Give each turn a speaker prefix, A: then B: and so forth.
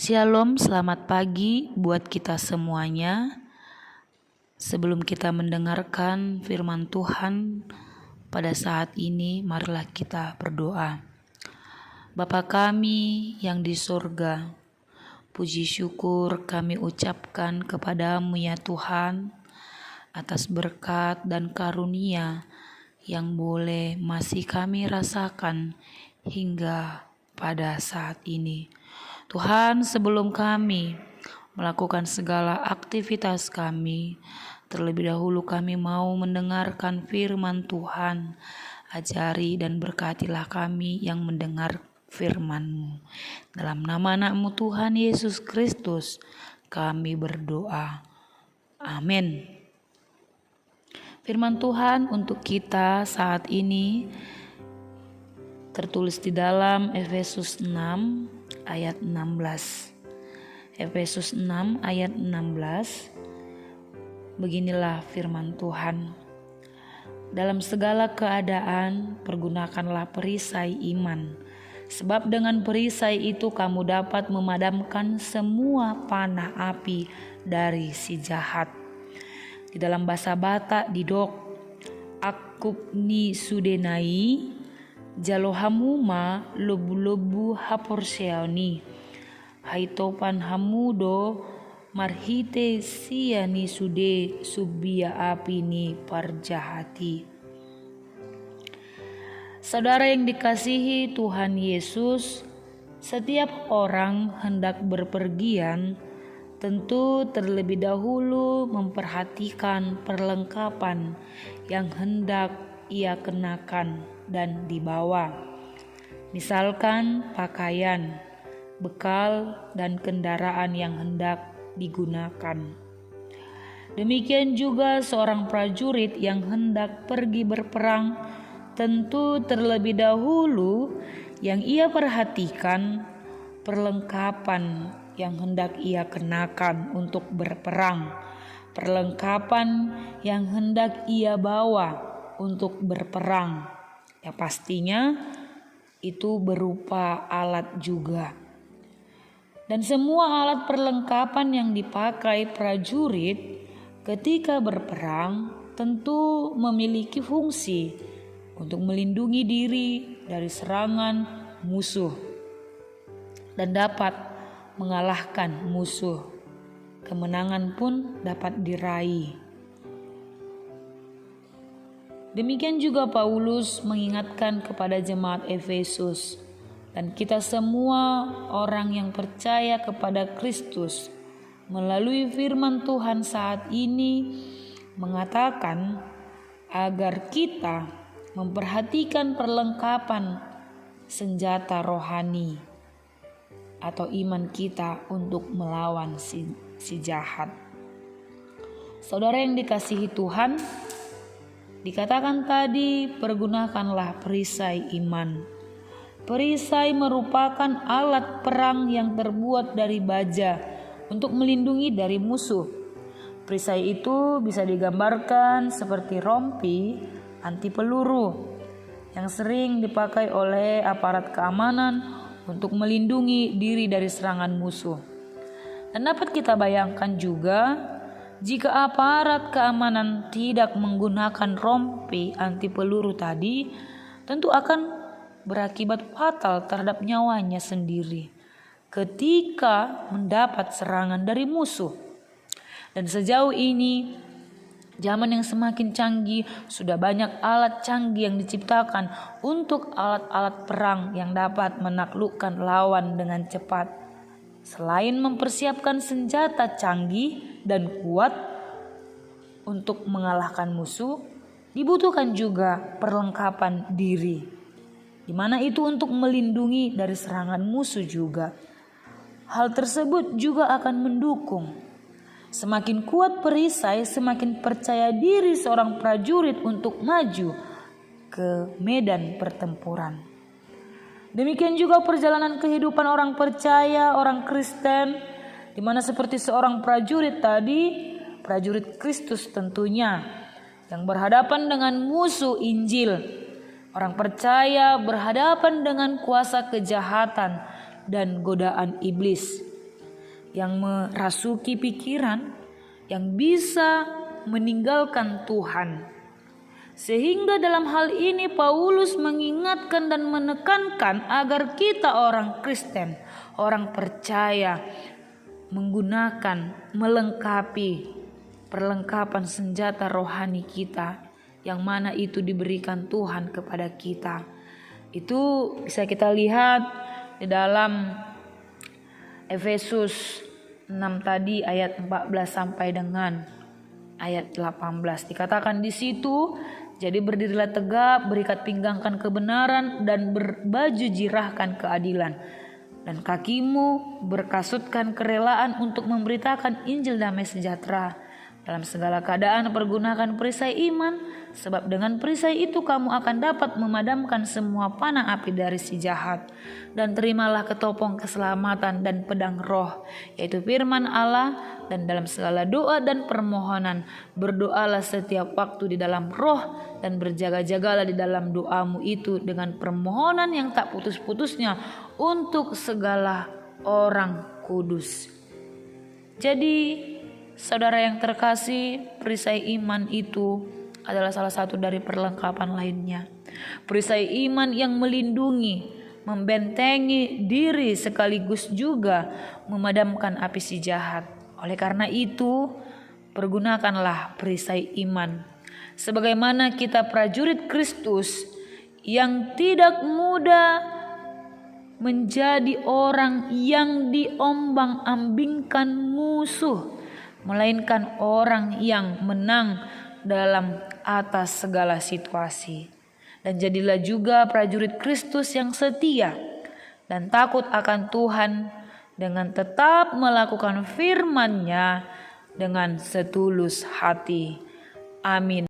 A: Shalom, selamat pagi buat kita semuanya. Sebelum kita mendengarkan firman Tuhan pada saat ini, marilah kita berdoa. Bapa kami yang di surga, puji syukur kami ucapkan kepadamu ya Tuhan, atas berkat dan karunia yang boleh masih kami rasakan hingga pada saat ini. Tuhan, sebelum kami melakukan segala aktivitas kami, terlebih dahulu kami mau mendengarkan firman Tuhan. Ajari dan berkatilah kami yang mendengar firman-Mu. Dalam nama anak-Mu Tuhan Yesus Kristus kami berdoa. Amin. Firman Tuhan untuk kita saat ini tertulis di dalam Efesus 6 ayat 16. Efesus 6 ayat 16. Beginilah firman Tuhan. Dalam segala keadaan pergunakanlah perisai iman, sebab dengan perisai itu kamu dapat memadamkan semua panah api dari si jahat. Di dalam bahasa Batak didok akub ni sudenai jalohamuma lobu-lobu haporseani haitopan hamudo marhite siani sude subia api ni parjahati. Saudara yang dikasihi Tuhan Yesus, setiap orang hendak berpergian tentu terlebih dahulu memperhatikan perlengkapan yang hendak ia kenakan dan dibawa. Misalkan pakaian, bekal, dan kendaraan yang hendak digunakan. Demikian juga seorang prajurit yang hendak pergi berperang, tentu terlebih dahulu yang ia perhatikan perlengkapan yang hendak ia kenakan untuk berperang, perlengkapan yang hendak ia bawa untuk berperang. Ya pastinya itu berupa alat juga. Dan semua alat perlengkapan yang dipakai prajurit ketika berperang tentu memiliki fungsi untuk melindungi diri dari serangan musuh dan dapat mengalahkan musuh. Kemenangan pun dapat diraih. Demikian juga Paulus mengingatkan kepada jemaat Efesus dan kita semua orang yang percaya kepada Kristus melalui firman Tuhan saat ini mengatakan agar kita memperhatikan perlengkapan senjata rohani atau iman kita untuk melawan si jahat. Saudara yang dikasihi Tuhan, dikatakan tadi pergunakanlah perisai iman. Perisai merupakan alat perang yang terbuat dari baja untuk melindungi dari musuh. Perisai itu bisa digambarkan seperti rompi anti peluru yang sering dipakai oleh aparat keamanan untuk melindungi diri dari serangan musuh. Dan dapat kita bayangkan juga jika aparat keamanan tidak menggunakan rompi anti peluru tadi, tentu akan berakibat fatal terhadap nyawanya sendiri ketika mendapat serangan dari musuh. Dan sejauh ini, zaman yang semakin canggih, sudah banyak alat canggih yang diciptakan untuk alat-alat perang yang dapat menaklukkan lawan dengan cepat. Selain mempersiapkan senjata canggih dan kuat untuk mengalahkan musuh, dibutuhkan juga perlengkapan diri, di mana itu untuk melindungi dari serangan musuh juga. Hal tersebut juga akan mendukung. Semakin kuat perisai, semakin percaya diri seorang prajurit untuk maju ke medan pertempuran. Demikian juga perjalanan kehidupan orang percaya, orang Kristen, di mana seperti seorang prajurit tadi, prajurit Kristus tentunya, yang berhadapan dengan musuh Injil. Orang percaya berhadapan dengan kuasa kejahatan dan godaan iblis. yang merasuki pikiran, yang bisa meninggalkan Tuhan. Sehingga dalam hal ini Paulus mengingatkan dan menekankan agar kita orang Kristen, orang percaya, menggunakan, melengkapi perlengkapan senjata rohani kita, yang mana itu diberikan Tuhan kepada kita. Itu bisa kita lihat di dalam Efesus 6 tadi ayat 14 sampai dengan ayat 18. Dikatakan di situ, jadi berdirilah tegap, berikat pinggangkan kebenaran, dan berbaju jirahkan keadilan, dan kakimu berkasutkan kerelaan untuk memberitakan Injil damai sejahtera. Dalam segala keadaan pergunakan perisai iman, sebab dengan perisai itu kamu akan dapat memadamkan semua panah api dari si jahat. Dan terimalah ketopong keselamatan dan pedang roh, yaitu firman Allah. Dan dalam segala doa dan permohonan berdoalah setiap waktu di dalam roh, dan berjaga-jagalah di dalam doamu itu dengan permohonan yang tak putus-putusnya untuk segala orang kudus. Jadi saudara yang terkasih, perisai iman itu adalah salah satu dari perlengkapan lainnya. Perisai iman yang melindungi, membentengi diri, sekaligus juga memadamkan api si jahat. Oleh karena itu, pergunakanlah perisai iman. Sebagaimana kita prajurit Kristus yang tidak mudah menjadi orang yang diombang-ambingkan musuh, melainkan orang yang menang dalam atas segala situasi. Dan jadilah juga prajurit Kristus yang setia dan takut akan Tuhan, dengan tetap melakukan firman-Nya dengan setulus hati. Amin.